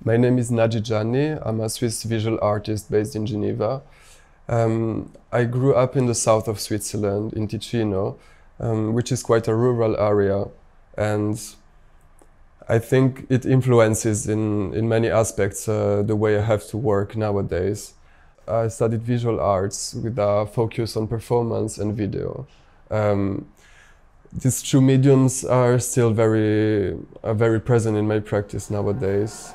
My name is Nagi Gianni. I'm a Swiss visual artist based in Geneva. I grew up in the south of Switzerland, in Ticino, which is quite a rural area, and I think it influences in many aspects the way I have to work nowadays. I studied visual arts with a focus on performance and video. These two mediums are still very present in my practice nowadays.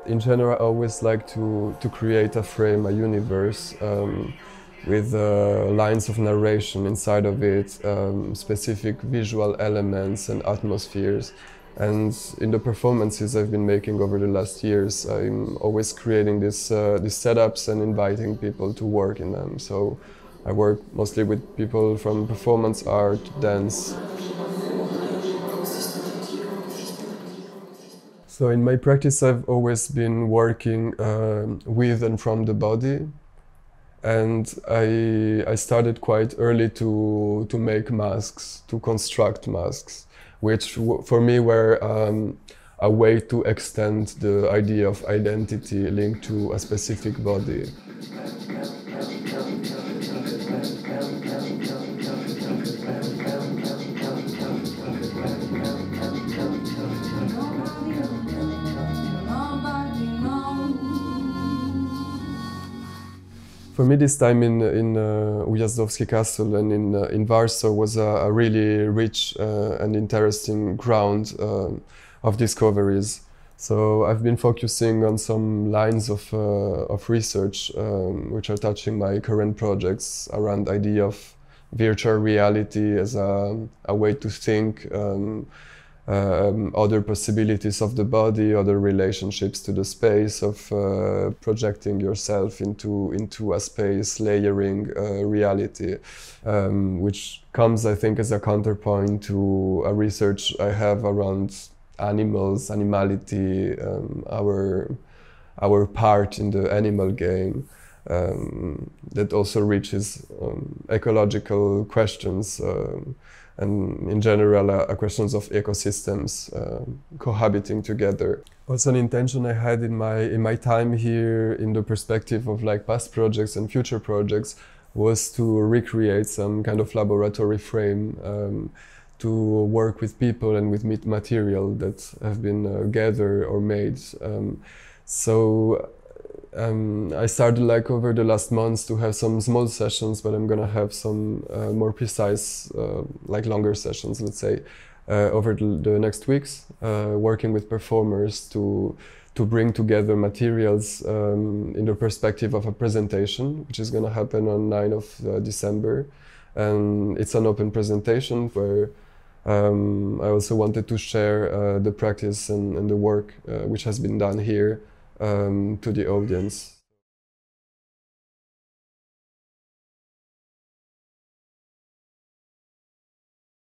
In general, I always like to create a frame, a universe, with lines of narration inside of it, specific visual elements and atmospheres. And in the performances I've been making over the last years, I'm always creating these setups and inviting people to work in them. So I work mostly with people from performance art, dance. So in my practice, I've always been working with and from the body, and I started quite early to make masks, to construct masks, which for me were a way to extend the idea of identity linked to a specific body. For me, this time in Ujazdowski castle and in Warsaw was a really rich and interesting ground of discoveries. So I've been focusing on some lines of research which are touching my current projects around the idea of virtual reality as a way to think, other possibilities of the body, other relationships to the space, of projecting yourself into a space, layering reality, which comes, I think, as a counterpoint to a research I have around animals, animality, our part in the animal game, that also reaches ecological questions, and in general questions of ecosystems cohabiting together. Also an intention I had in my time here, in the perspective of like past projects and future projects, was to recreate some kind of laboratory frame, to work with people and with material that have been gathered or made. I started like over the last months to have some small sessions, but I'm gonna have some more precise, like longer sessions, let's say, over the next weeks, working with performers to bring together materials in the perspective of a presentation, which is gonna happen on 9th of December. And it's an open presentation where I also wanted to share the practice and the work which has been done here to the audience.